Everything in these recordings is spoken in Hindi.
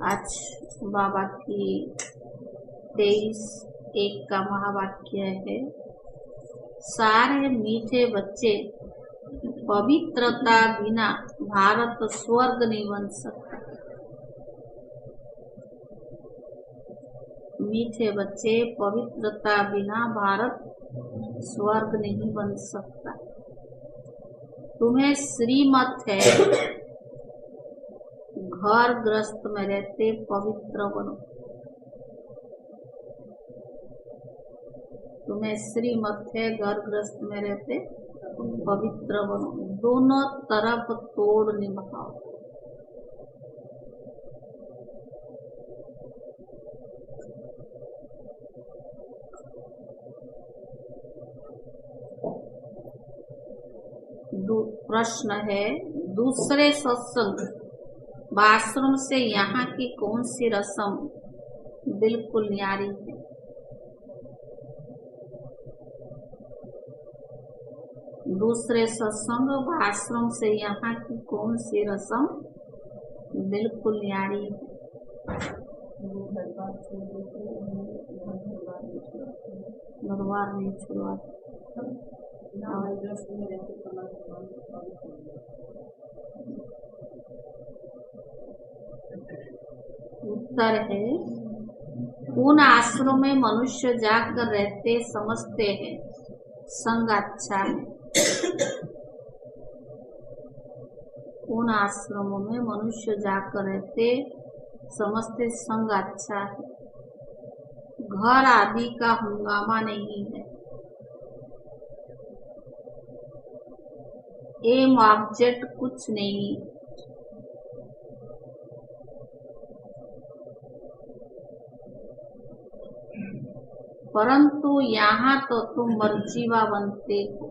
आज बाबा की 23:1 का महावाक्य है। सारे मीठे बच्चे, पवित्रता बिना भारत स्वर्ग नहीं बन सकता। मीठे बच्चे, पवित्रता बिना भारत स्वर्ग नहीं बन सकता। तुम्हें श्रीमत है, घर गृहस्थ में रहते पवित्र बनो। तुम्हें श्रीमत है, घर गृहस्थ में रहते पवित्र बनो। दोनों तरफ तोड़ निभाओ। प्रश्न है, दूसरे सत्संग आश्रम से यहाँ की कौन सी रस्म बिल्कुल न्यारी है? दूसरे सत्संग आश्रम से यहाँ की कौन सी रस्म बिल्कुल न्यारी है? घरबार नहीं छुड़वाते। उत्तर है, उन आश्रमों में मनुष्य जाकर रहते समझते हैं संग अच्छा है। उन आश्रमों में मनुष्य जाकर रहते समझते संग अच्छा है। घर आदि का हंगामा नहीं है। एम ऑब्जेक्ट कुछ नहीं। परंतु यहाँ तो तुम मर्जीवा बनते हो।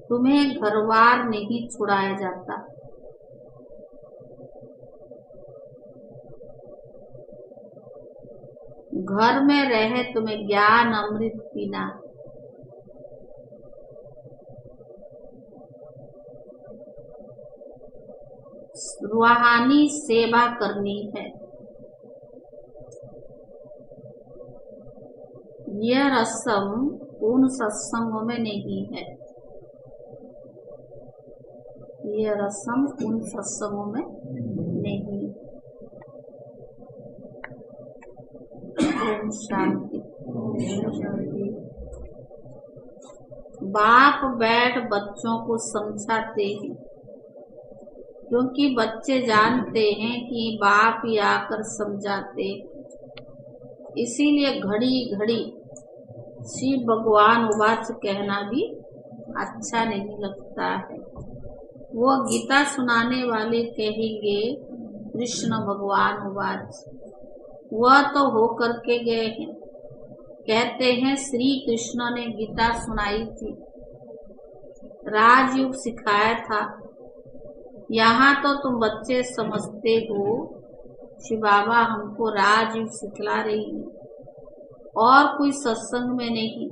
तुम्हें घरवार नहीं छुड़ाया जाता। घर में रहे तुम्हें ज्ञान अमृत पीना। रूहानी सेवा करनी है। यह रस्म उन सत्संगों में नहीं है। यह रस्म उन सत्संगों में नहीं। ओम शांति। बाप बैठ बच्चों को समझाते हैं, क्योंकि बच्चे जानते हैं कि बाप ही आकर समझाते। इसीलिए घड़ी घड़ी शिव भगवान उवाच कहना भी अच्छा नहीं लगता है। वो गीता सुनाने वाले कहेंगे कृष्ण भगवान उवाच। वह तो होकर के गए हैं। कहते हैं श्री कृष्ण ने गीता सुनाई थी, राजयोग सिखाया था। यहाँ तो तुम बच्चे समझते हो शिव बाबा हमको राजयोग सिखला रही है, और कोई सत्संग में नहीं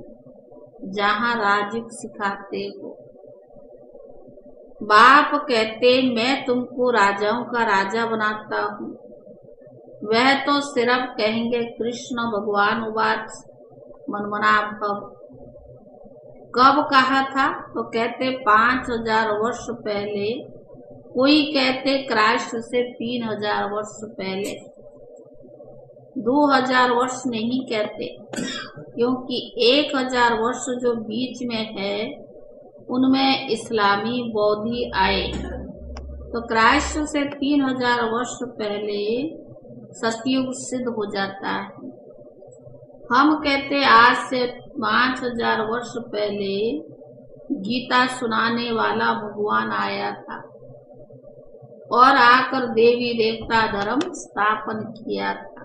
जहाँ राजयोग सिखाते हो। बाप कहते मैं तुमको राजाओं का राजा बनाता हूँ। वह तो सिर्फ कहेंगे कृष्ण भगवान उवाच मनमना भव। कब कहा था? तो कहते 5000 वर्ष पहले। कोई कहते क्राइस्ट से 3000 वर्ष पहले। 2000 वर्ष नहीं कहते, क्योंकि 1000 वर्ष जो बीच में है उनमें इस्लामी बौद्धि आए। तो क्राइस्ट से 3000 वर्ष पहले सतयुग सिद्ध हो जाता है। हम कहते आज से 5000 वर्ष पहले गीता सुनाने वाला भगवान आया था और आकर देवी देवता धर्म स्थापन किया था।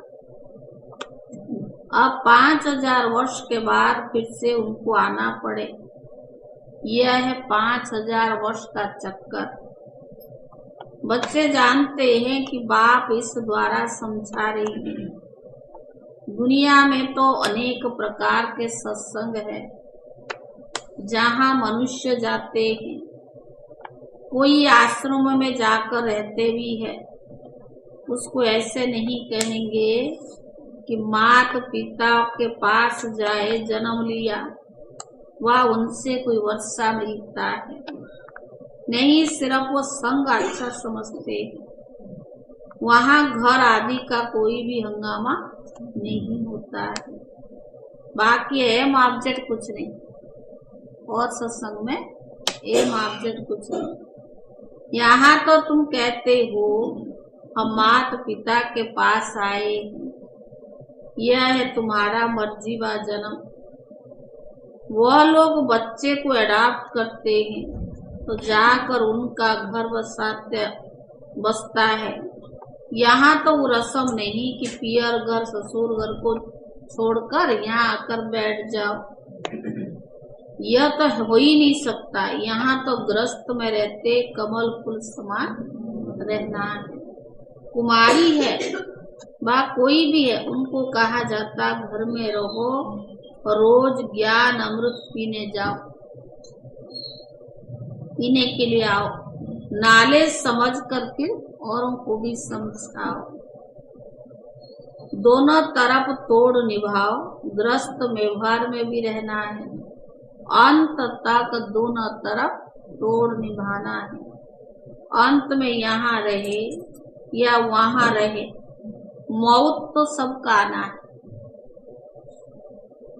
अब 5000 वर्ष के बाद फिर से उनको आना पड़े, यह है 5000 वर्ष का चक्कर। बच्चे जानते हैं कि बाप इस द्वारा समझा रही है। दुनिया में तो अनेक प्रकार के सत्संग है, जहाँ मनुष्य जाते हैं, कोई आश्रम में जाकर रहते भी है, उसको ऐसे नहीं कहेंगे कि माता पिता के पास जाए जन्म लिया, वह उनसे कोई वर्षा मिलता है। नहीं, सिर्फ वो संग अच्छा समझते हैं। वहाँ घर आदि का कोई भी हंगामा नहीं होता है। बाकी एम ऑब्जेक्ट कुछ नहीं, और सत्संग में एम ऑब्जेक्ट कुछ नहीं। यहाँ तो तुम कहते हो हम माता पिता के पास आए, यह है तुम्हारा मर्जी व जन्म। वह लोग बच्चे को अडॉप्ट करते हैं तो जाकर उनका घर बसता है। यहाँ तो वो रस्म नहीं कि पियर घर ससुर घर को छोड़कर यहाँ आकर बैठ जाओ, यह तो हो ही नहीं सकता। यहाँ तो ग्रस्त में रहते कमल फूल समान रहना है। कुमारी है बा कोई भी है, उनको कहा जाता घर में रहो, रोज ज्ञान अमृत पीने जाओ, पीने के लिए आओ, नाले समझ कर फिर औरों को भी समझाओ। दोनों तरफ तोड़ निभाओ, ग्रस्त व्यवहार में भी रहना है, अंत तक दोनों तरफ तोड़ निभाना है। अंत में यहाँ रहे या वहाँ रहे, मौत तो सबका आना है।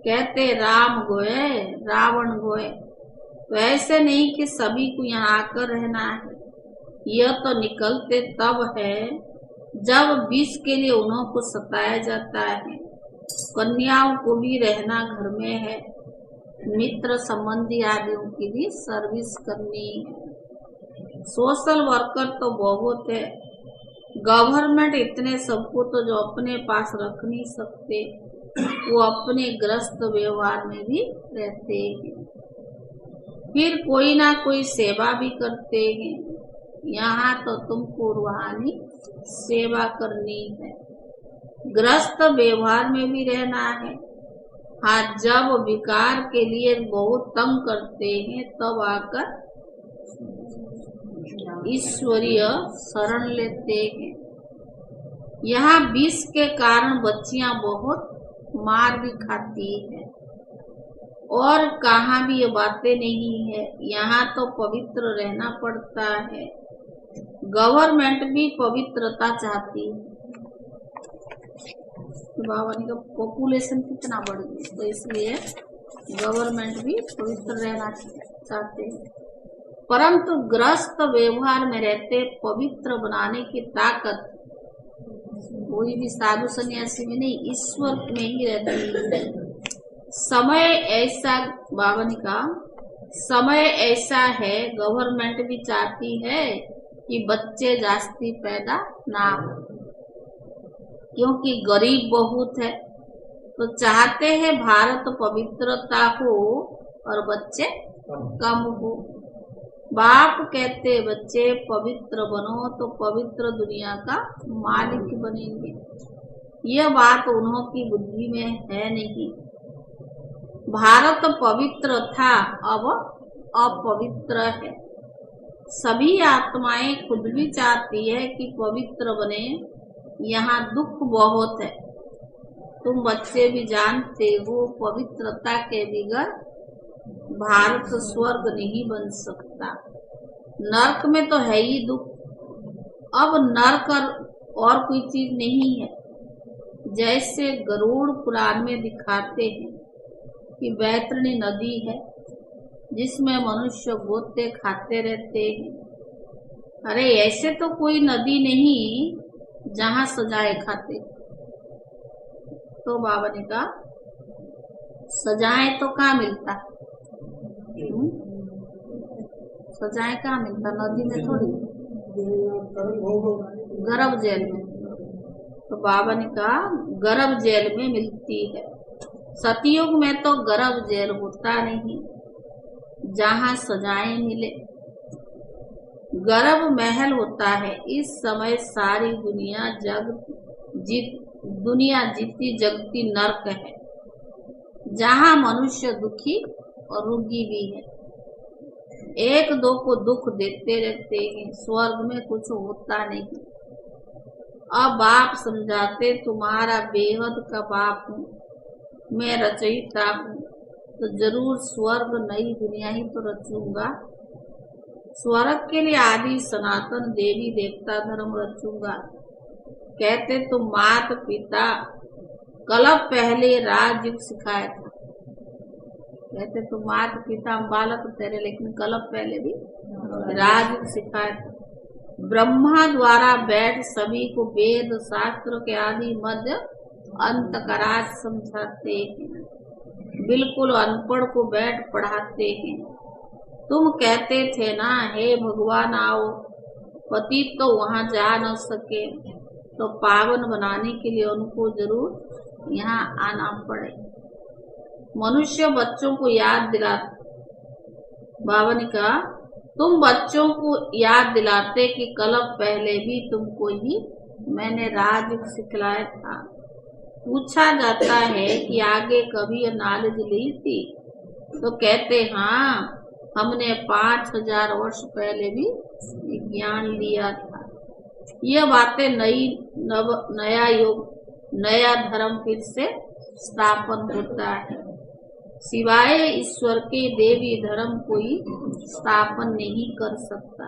कहते राम गोए रावण गोए, वैसे नहीं कि सभी को यहाँ आकर रहना है। यह तो निकलते तब है जब विष के लिए उन्हों को सताया जाता है। कन्याओं को भी रहना घर में है, मित्र संबंधी आदियों की भी सर्विस करनी है। सोशल वर्कर तो बहुत है, गवर्नमेंट इतने सबको तो जो अपने पास रख नहीं सकते, वो अपने ग्रस्त व्यवहार में भी रहते हैं, फिर कोई ना कोई सेवा भी करते हैं। यहाँ तो तुमको रूहानी सेवा करनी है, ग्रस्त व्यवहार में भी रहना है। हाँ, जब विकार के लिए बहुत तंग करते हैं तब आकर ईश्वरीय शरण लेते हैं। यहाँ विष के कारण बच्चियां बहुत मार भी खाती है, और कहाँ भी ये बातें नहीं है। यहाँ तो पवित्र रहना पड़ता है, गवर्नमेंट भी पवित्रता चाहती है। तो बाबा का पॉपुलेशन कितना बढ़ गई, तो इसलिए गवर्नमेंट भी पवित्र रहना चाहते हैं। परंतु ग्रस्त व्यवहार में रहते पवित्र बनाने की ताकत कोई भी साधु सन्यासी में नहीं, ईश्वर में ही रहती है। समय ऐसा, बाबा ने कहा समय ऐसा है, गवर्नमेंट भी चाहती है कि बच्चे जास्ती पैदा ना हो, क्योंकि गरीब बहुत है, तो चाहते हैं भारत पवित्रता हो और बच्चे कम हो। बाप कहते बच्चे पवित्र बनो तो पवित्र दुनिया का मालिक बनेंगे। यह बात उन्हों की बुद्धि में है नहीं। भारत पवित्र था, अब अपवित्र है। सभी आत्माएं खुद भी चाहती है कि पवित्र बने, यहाँ दुख बहुत है। तुम बच्चे भी जानते हो, पवित्रता के बगैर भारत स्वर्ग नहीं बन सकता। नरक में तो है ही दुख, अब नरक और कोई चीज नहीं है। जैसे गरुड़ पुराण में दिखाते हैं कि बैतरणी नदी है जिसमें मनुष्य गोते खाते रहते हैं। अरे ऐसे तो कोई नदी नहीं जहाँ सजाए खाते। तो बाबा ने कहा सजाए तो कहाँ मिलता, सजाए कहाँ मिलता, नदी में थोड़ी, गर्भ जेल में। तो बाबा ने कहा गर्भ जेल में मिलती है। सतयुग में तो गर्भ जेल होता नहीं जहाँ सजाएं मिले, गर्भ महल होता है। इस समय सारी दुनिया जीती जगती नरक है, जहाँ मनुष्य दुखी और रुग्गी भी है। एक दो को दुख देते रहते हैं, स्वर्ग में कुछ होता नहीं। अब बाप समझाते तुम्हारा बेहद का बाप हूँ, मैं रचयिता हूँ, तो जरूर स्वर्ग नई दुनिया ही तो रचूंगा। स्वर्ग के लिए आदि सनातन देवी देवता धर्म रचूंगा। कहते तुम मात पिता कलप पहले राजयुग सिखाया था। कहते तुम मात पिता बालक तेरे, लेकिन कलप पहले भी राजयुग सिखाया था। ब्रह्मा द्वारा बैठ सभी को वेद शास्त्र के आदि मध्य अंत का राज समझाते हैं। बिल्कुल अनपढ़ को बैठ पढ़ाते हैं। तुम कहते थे ना, हे भगवान आओ, पतित तो वहां जा न सके, तो पावन बनाने के लिए उनको जरूर यहाँ आना पड़े। मनुष्य बच्चों को याद दिला, बाबा ने कहा तुम बच्चों को याद दिलाते कि कलप पहले भी तुमको ही मैंने राज सिखलाया था। पूछा जाता है कि आगे कभी नॉलेज ली थी, तो कहते हाँ, हमने 5000 वर्ष पहले भी ज्ञान लिया था। यह बातें नया युग नया धर्म फिर से स्थापन होता है। सिवाय ईश्वर के देवी धर्म कोई स्थापन नहीं कर सकता।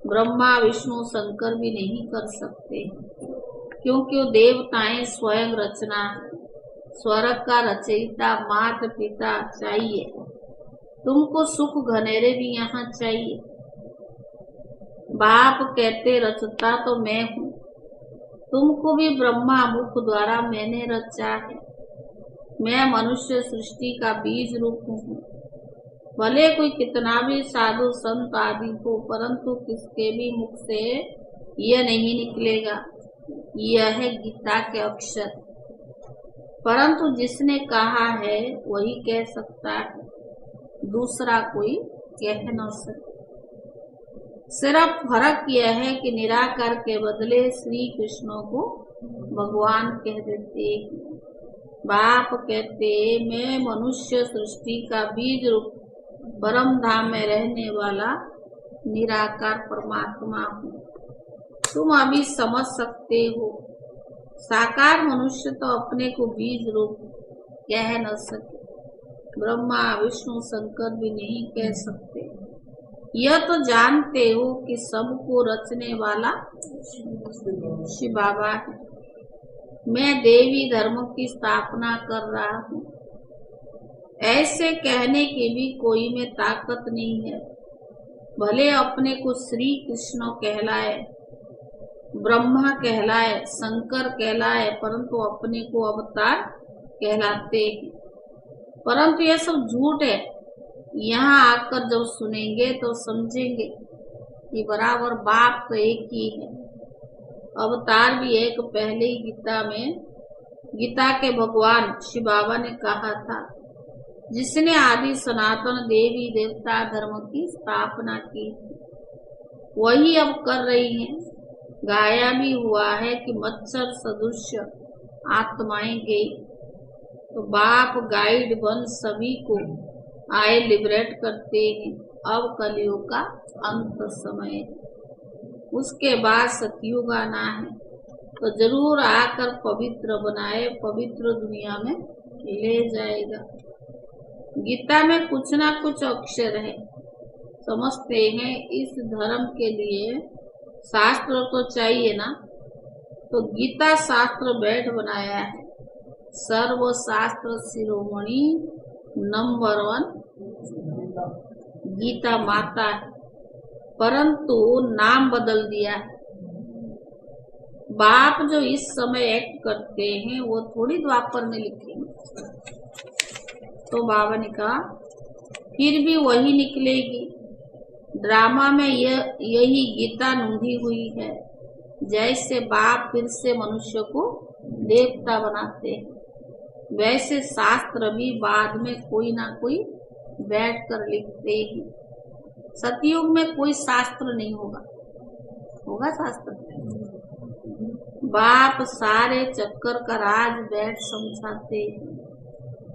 ब्रह्मा विष्णु शंकर भी नहीं कर सकते, क्योंकि वो देवताएं स्वयं रचना है। स्वर्ग का रचयिता माता पिता चाहिए। तुमको सुख घनेरे भी यहाँ चाहिए। बाप कहते रचता तो मैं हूँ, तुमको भी ब्रह्मा मुख द्वारा मैंने रचा है। मैं मनुष्य सृष्टि का बीज रूप हूँ। भले कोई कितना भी साधु संत आदि हो, परंतु किसके भी मुख से यह नहीं निकलेगा यह है गीता के अक्षर। परंतु जिसने कहा है वही कह सकता है, दूसरा कोई कह न सके। सिर्फ फर्क यह है कि निराकार के बदले श्री कृष्ण को भगवान कह देते हैं। बाप कहते मैं मनुष्य सृष्टि का बीज रूप परम धाम में रहने वाला निराकार परमात्मा हूँ। तुम अभी समझ सकते हो। साकार मनुष्य तो अपने को बीज रूप कह न सके, ब्रह्मा विष्णु शंकर भी नहीं कह सकते। यह तो जानते हो कि सबको रचने वाला शिव बाबा है। मैं देवी धर्म की स्थापना कर रहा हूँ। ऐसे कहने की भी कोई में ताकत नहीं है। भले अपने को श्री कृष्ण कहलाए, ब्रह्मा कहलाए, शंकर कहलाए, परंतु अपने को अवतार कहलाते हैं। परंतु यह सब झूठ है। यहाँ आकर जब सुनेंगे तो समझेंगे कि बराबर बाप तो एक ही है, अवतार भी एक। पहले ही गीता के भगवान शिव बाबा ने कहा था, जिसने आदि सनातन देवी देवता धर्म की स्थापना की, वही अब कर रही है। गाया भी हुआ है कि मच्छर सदृश आत्माएं गई, तो बाप गाइड बन सभी को आए लिबरेट करते हैं। अब कलयुग का अंत समय, उसके बाद सतयुग आना है, तो जरूर आकर पवित्र बनाए, पवित्र दुनिया में ले जाएगा। गीता में कुछ ना कुछ अक्षर है। समझते हैं इस धर्म के लिए शास्त्र तो चाहिए ना, तो गीता शास्त्र बैठ बनाया है। सर्व शास्त्र शिरोमणि नंबर 1 गीता माता है, परंतु नाम बदल दिया है। बाप जो इस समय एक्ट करते हैं वो थोड़ी द्वापर में लिखेंगे। तो बाबा ने कहा फिर भी वही निकलेगी। ड्रामा में यही गीता नूंधी हुई है। जैसे बाप फिर से मनुष्य को देवता बनाते हैं, वैसे शास्त्र भी बाद में कोई ना कोई बैठ कर लिखते हैं। सतयुग में कोई शास्त्र नहीं होगा शास्त्र। बाप सारे चक्कर का राज बैठ समझाते हैं।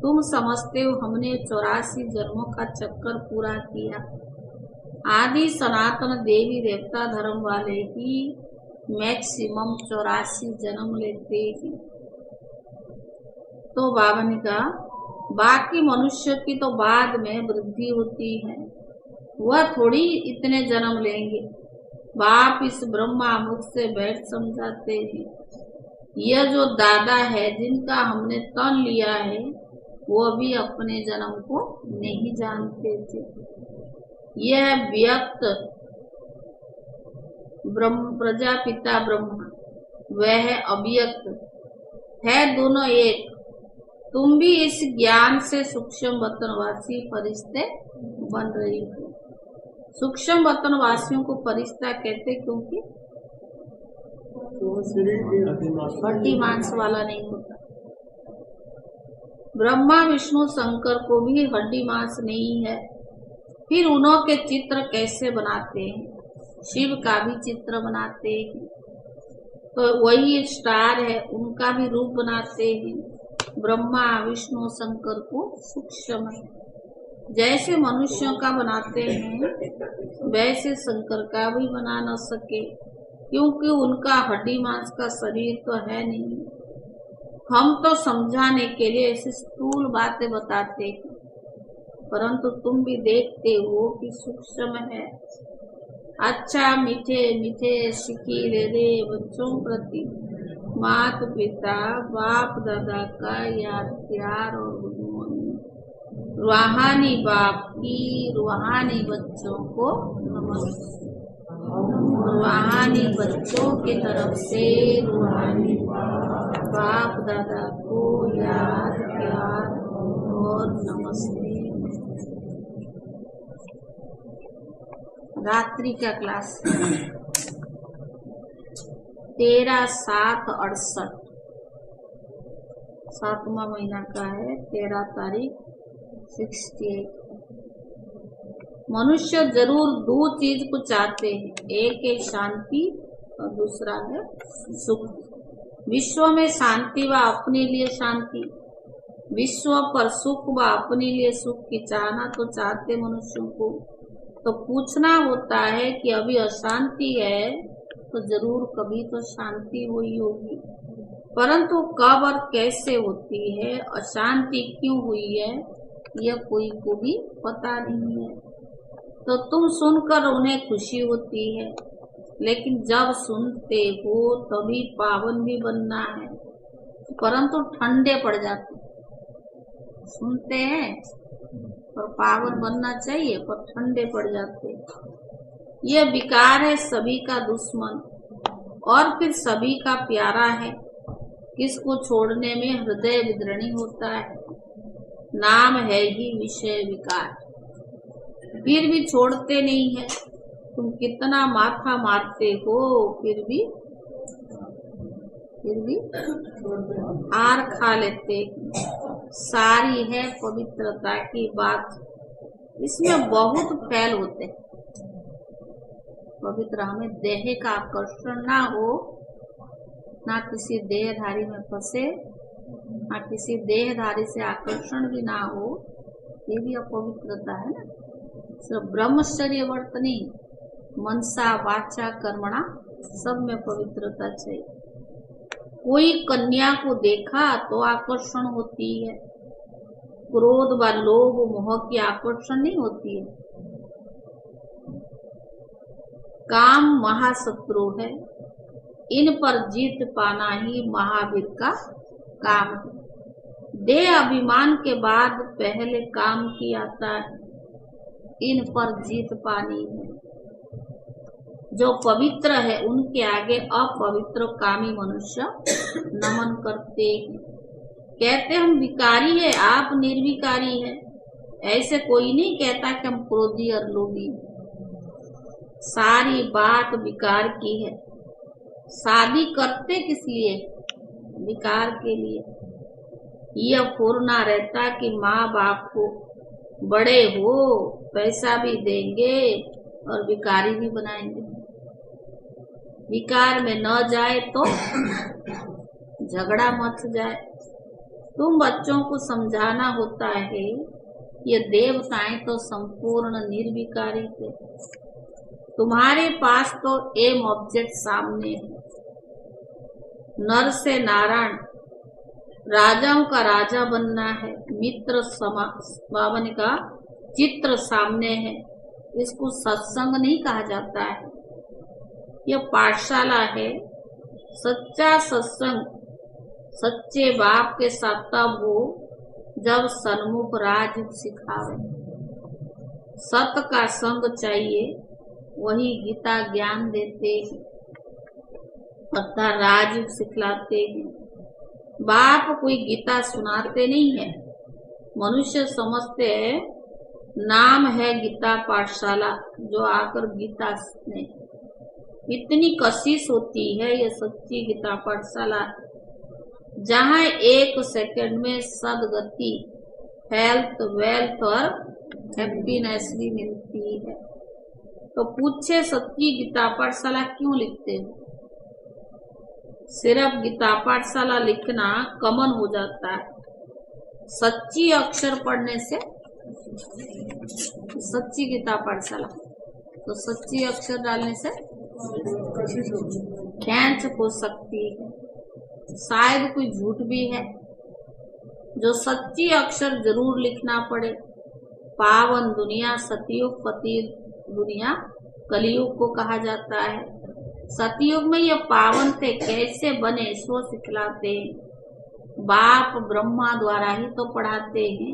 तुम समझते हो हमने 84 जन्मों का चक्कर पूरा किया। आदि सनातन देवी देवता धर्म वाले ही मैक्सिमम 84 जन्म लेते हैं। तो बाबा ने कहा बाकी मनुष्य की तो बाद में वृद्धि होती है, वह थोड़ी इतने जन्म लेंगे। बाप इस ब्रह्मा मुख से बैठ समझाते हैं, यह जो दादा है जिनका हमने तन लिया है वो भी अपने जन्म को नहीं जानते थे। यह व्यक्त ब्रह्म प्रजापिता ब्रह्मा, वह है अव्यक्त, है दोनों एक। तुम भी इस ज्ञान से सूक्ष्म वतनवासी फरिश्ते बन रही हो। सूक्ष्म वतनवासियों को फरिश्ता कहते क्योंकि हड्डी मांस वाला नहीं होता। ब्रह्मा विष्णु शंकर को भी हड्डी मांस नहीं है, फिर उन्हों के चित्र कैसे बनाते हैं? शिव का भी चित्र बनाते हैं, तो वही स्टार है उनका भी रूप बनाते हैं। ब्रह्मा विष्णु शंकर को सूक्ष्म है, जैसे मनुष्यों का बनाते हैं वैसे शंकर का भी बना न सके, क्योंकि उनका हड्डी मांस का शरीर तो है नहीं। हम तो समझाने के लिए ऐसी स्थूल बातें बताते हैं, परंतु तुम भी देखते हो कि सूक्ष्म है। अच्छा मीठे मीठे शिकीले रे बच्चों प्रति माता पिता बाप दादा का याद प्यार और रूहानी बाप की रूहानी बच्चों को नमस्कार। रूहानी बच्चों की तरफ से रूहानी बाप दादा को याद प्यार और नमस्ते। रात्रि का क्लास 13/7/68 7वां महीना का है, 13 तारीख 68। मनुष्य जरूर दो चीज को चाहते हैं, एक है शांति और दूसरा है सुख। विश्व में शांति व अपने लिए शांति, विश्व पर सुख व अपने लिए सुख की चाहना तो चाहते मनुष्यों को। तो पूछना होता है कि अभी अशांति है तो जरूर कभी तो शांति हुई होगी, परंतु कब और कैसे होती है, अशांति क्यों हुई है, यह कोई को भी पता नहीं है। तो तुम सुनकर उन्हें खुशी होती है, लेकिन जब सुनते हो तभी पावन भी बनना है, परंतु ठंडे पड़ जाते। सुनते हैं और पावन बनना चाहिए पर ठंडे पड़ जाते। यह विकार है सभी का दुश्मन और फिर सभी का प्यारा है। किसको छोड़ने में हृदय विद्रणी होता है, नाम है ही विषय विकार, फिर भी छोड़ते नहीं है। तुम कितना माथा मारते हो फिर भी हार खा लेते। सारी है पवित्रता की बात, इसमें बहुत फैल होते। पवित्र हमें देह का आकर्षण ना हो, ना किसी देहधारी में फंसे, ना किसी देहधारी से आकर्षण भी ना हो, ये भी अपवित्रता है ना। सिर्फ ब्रह्मचर्य वर्तनी मनसा वाचा कर्मणा सब में पवित्रता चाहिए। कोई कन्या को देखा तो आकर्षण होती है, क्रोध व लोभ मोह की आकर्षण नहीं होती है। काम महाशत्रु है, इन पर जीत पाना ही महावीर का काम है। देह अभिमान के बाद पहले काम की आता है, इन पर जीत पानी है। जो पवित्र है उनके आगे अपवित्र कामी मनुष्य नमन करते हैं। कहते हम विकारी है, आप निर्विकारी है। ऐसे कोई नहीं कहता कि हम क्रोधी और लोभी। सारी बात विकार की है। शादी करते किस लिए? विकार के लिए। यह फुरना रहता कि माँ बाप को बड़े हो पैसा भी देंगे और विकारी भी बनाएंगे। विकार में न जाए तो झगड़ा मच जाए, तुम बच्चों को समझाना होता है ये देवताएं तो संपूर्ण निर्विकारी थे, तुम्हारे पास तो एम ऑब्जेक्ट सामने है। नर से नारायण, राजाओं का राजा बनना है, मित्र बावन का चित्र सामने है, इसको सत्संग नहीं कहा जाता है। यह पाठशाला है। सच्चा सत्संग सच्चे बाप के साथ तब हो जब सन्मुख राज सिखावे। सत का संग चाहिए, वही गीता ज्ञान देते हैं तथा राज सिखलाते हैं। बाप कोई गीता सुनाते नहीं है। मनुष्य समझते हैं नाम है गीता पाठशाला, जो आकर गीता सीखने। इतनी कशिश होती है ये सच्ची गीता पाठशाला, जहाँ 1 सेकंड में सदगति, हेल्थ, वेल्थ और हैप्पीनेस भी मिलती है। तो पूछे सच्ची गीता पाठशाला क्यों लिखते हो? सिर्फ गीता पाठशाला लिखना कॉमन हो जाता है। सच्ची अक्षर पढ़ने से सच्ची गीता पाठशाला, तो सच्ची अक्षर डालने से खींच हो सकती है। शायद कोई झूठ भी है, जो सच्ची अक्षर जरूर लिखना पड़े। पावन दुनिया, सतयुग पति दुनिया कलयुग को कहा जाता है। सतयुग में ये पावन थे, कैसे बने सो सिखलाते हैं। बाप ब्रह्मा द्वारा ही तो पढ़ाते हैं,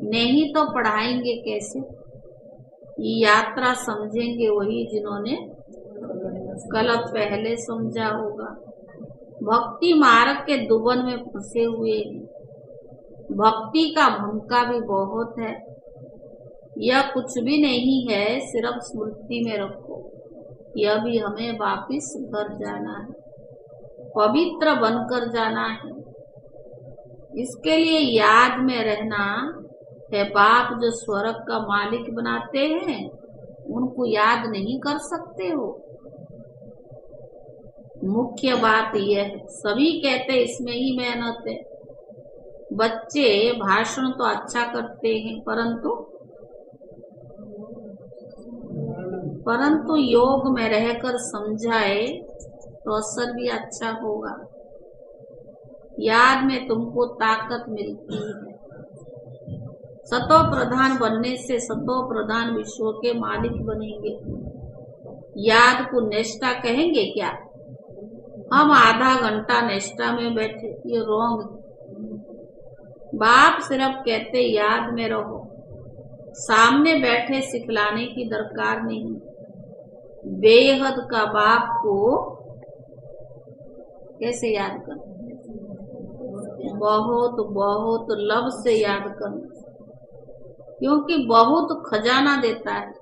नहीं तो पढ़ाएंगे कैसे? ये यात्रा समझेंगे वही जिन्होंने कल पहले समझा होगा। भक्ति मार्ग के दुबन में फंसे हुए हैं। भक्ति का भूमिका भी बहुत है। यह कुछ भी नहीं है, सिर्फ स्मृति में रखो। यह भी हमें वापिस घर जाना है, पवित्र बनकर जाना है। इसके लिए याद में रहना है। बाप जो स्वर्ग का मालिक बनाते हैं, उनको याद नहीं कर सकते हो। मुख्य बात यह है, सभी कहते इसमें ही मेहनत है। बच्चे भाषण तो अच्छा करते हैं, परंतु योग में रहकर समझाए तो असर भी अच्छा होगा। याद में तुमको ताकत मिलती है। सतो प्रधान बनने से सतो प्रधान विश्व के मालिक बनेंगे। याद को निष्ठा कहेंगे क्या? हम आधा घंटा निष्ठा में बैठे, ये रॉन्ग। बाप सिर्फ कहते याद में रहो, सामने बैठे सिखलाने की दरकार नहीं। बेहद का बाप को कैसे याद कर? बहुत बहुत लव से याद करना, क्योंकि बहुत खजाना देता है।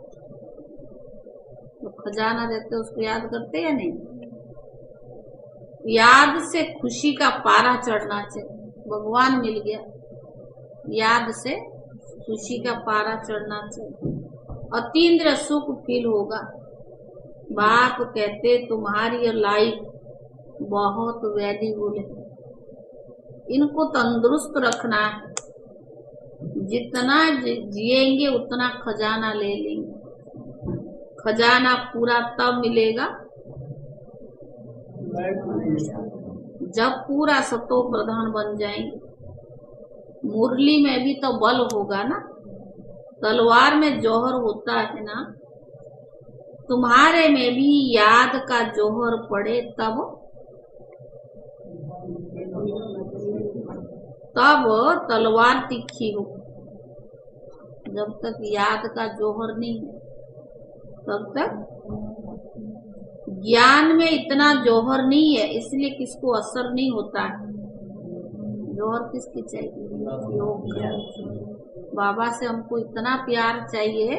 तो खजाना देते उसको याद करते या नहीं? याद से खुशी का पारा चढ़ना चाहिए। भगवान मिल गया, याद से खुशी का पारा चढ़ना चाहिए। अतीन्द्र सुख फील होगा। बाप कहते तुम्हारी लाइफ बहुत वैल्यूबल है, इनको तंदुरुस्त रखना है। जितना जिएंगे उतना खजाना ले लेंगे। खजाना पूरा तब मिलेगा जब पूरा सतो प्रधान बन जाएंगे। मुरली में भी तो बल होगा ना, तलवार में जौहर होता है ना। तुम्हारे में भी याद का जौहर पड़े तब तलवार तीखी हो। जब तक याद का जौहर नहीं है तब तक ज्ञान में इतना जौहर नहीं है, इसलिए किसको असर नहीं होता है। जौहर किसकी चाहिए? योग। बाबा से हमको इतना प्यार चाहिए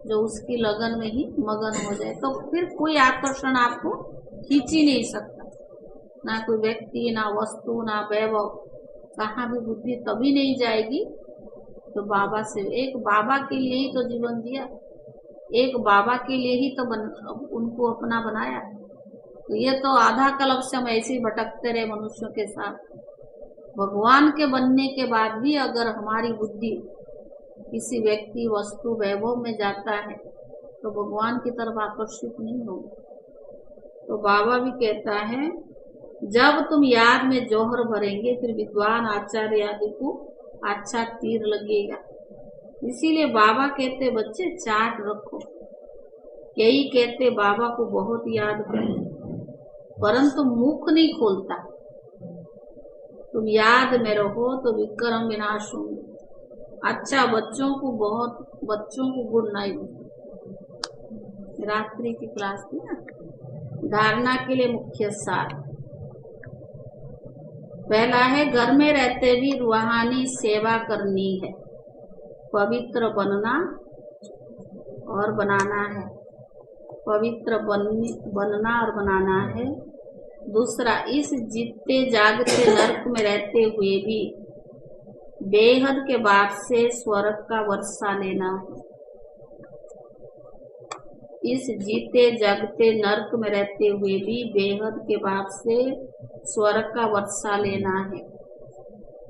जो उसकी लगन में ही मगन हो जाए, तो फिर कोई आकर्षण आपको खींच ही नहीं सकता। ना कोई व्यक्ति, ना वस्तु, ना वैभव, कहाँ भी बुद्धि तभी नहीं जाएगी तो बाबा से। एक बाबा के लिए ही तो जीवन दिया, एक बाबा के लिए ही तो उनको अपना बनाया। तो ये तो आधा कल्प से हम ऐसे ही भटकते रहे मनुष्यों के साथ। भगवान के बनने के बाद भी अगर हमारी बुद्धि किसी व्यक्ति, वस्तु, वैभव में जाता है तो भगवान की तरफ आकर्षित नहीं होगा। तो बाबा भी कहता है, जब तुम याद में जौहर भरेंगे फिर विद्वान आचार्य आदि को अच्छा तीर लगेगा। इसीलिए बाबा कहते, बच्चे चार्ट रखो। यही कहते, बाबा को बहुत याद करो, परंतु मुख नहीं खोलता। तुम याद में रहो तो विक्रम विनाश होंगे। अच्छा, बच्चों को गुड नाइट। रात्रि की क्लास थी ना। धारणा के लिए मुख्य सार पहला है, घर में रहते भी रूहानी सेवा करनी है, पवित्र बनना और बनाना है। पवित्र बनना और बनाना है। दूसरा, इस जीते जागते नरक में रहते हुए भी बेहद के बाद से स्वर्ग का वर्षा लेना है। इस जीते जागते नरक में रहते हुए भी बेहद के बाद से स्वर्ग का वर्षा लेना है।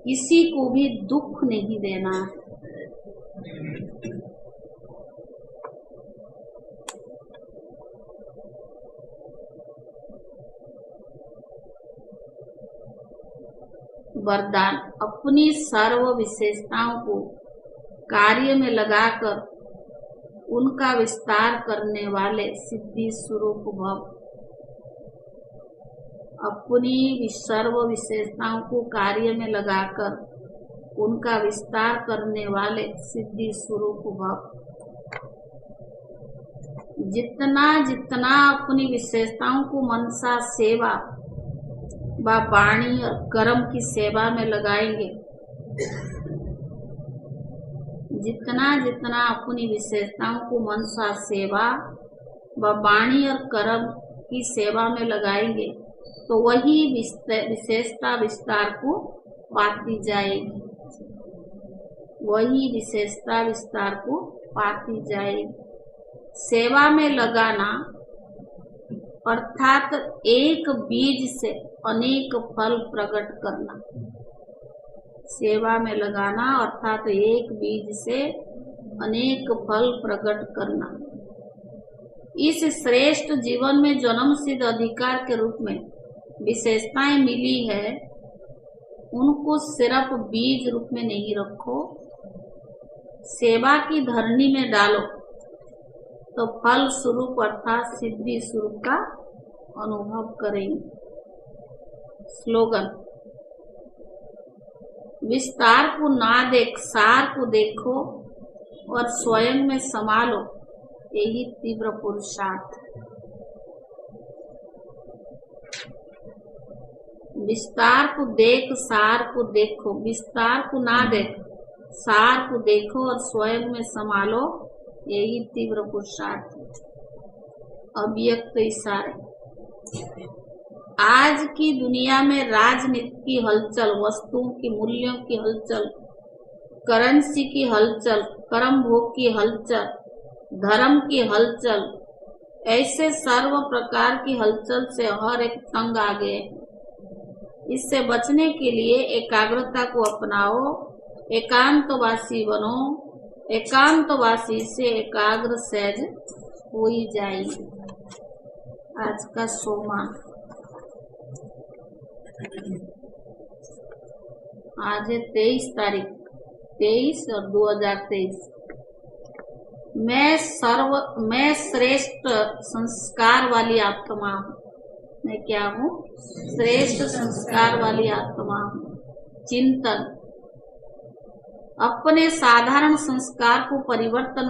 किसी को भी दुख नहीं देना है। वरदान, अपनी सर्व विशेषताओं को कार्य में लगाकर उनका विस्तार करने वाले सिद्धि स्वरूप भव। अपनी सर्व विशेषताओं को कार्य में लगाकर उनका विस्तार करने वाले सिद्धि स्वरूप भव। जितना जितना अपनी विशेषताओं को मनसा सेवा व वाणी और कर्म की सेवा में लगाएंगे, जितना जितना अपनी विशेषताओं को मनसा सेवा व वाणी और कर्म की सेवा में लगाएंगे तो वही विशेषता विस्तार को पाती जाएगी। वही विशेषता विस्तार को पाती जाएगी। सेवा में लगाना अर्थात एक बीज से अनेक फल प्रकट करना। सेवा में लगाना अर्थात एक बीज से अनेक फल प्रकट करना। इस श्रेष्ठ जीवन में जन्म सिद्ध अधिकार के रूप में विशेषताएं मिली है, उनको सिर्फ बीज रूप में नहीं रखो, सेवा की धरनी में डालो तो फल स्वरूप अर्थात सिद्धि स्वरूप का अनुभव करेंगे। स्लोगन, विस्तार को ना देख सार को देखो और स्वयं में समा लो, यही तीव्र पुरुषार्थ। विस्तार को देख सार को देखो, विस्तार को ना देख सार को देखो और स्वयं में समा लो, यही तीव्र पुरुषार्थ। अव्यक्त इशारे, आज की दुनिया में राजनीति की हलचल, वस्तुओं की मूल्यों की हलचल, करेंसी की हलचल, कर्म भोग की हलचल, धर्म की हलचल, ऐसे सर्व प्रकार की हलचल से हर एक तंग आ गए। इससे बचने के लिए एकाग्रता को अपनाओ, एकांतवासी बनो, एकांतवासी से एकाग्र सहज हो ही जाएगी। आज का सोमवार, आज है 23 तारीख 23 और 2023। मैं श्रेष्ठ संस्कार वाली आत्मा हूँ। मैं क्या हूँ? श्रेष्ठ संस्कार वाली आत्मा हूँ। चिंतन, अपने साधारण संस्कार को परिवर्तन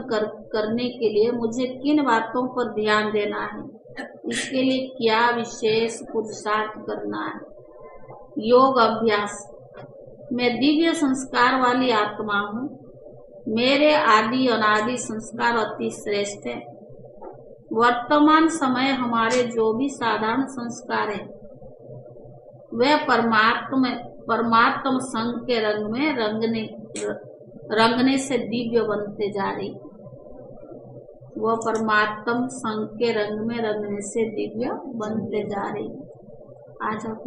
करने के लिए मुझे किन बातों पर ध्यान देना है, इसके लिए क्या विशेष पुरुषार्थ करना है। योग अभ्यास, मैं दिव्य संस्कार वाली आत्मा हूँ। मेरे आदि अनादि संस्कार अति श्रेष्ठ है। वर्तमान समय हमारे जो भी साधारण संस्कार है वह परमात्म संग के रंग में रंगने से दिव्य बनते जा रही। वह परमात्म संग के रंग में रंगने से दिव्य बनते जा रही। आज आप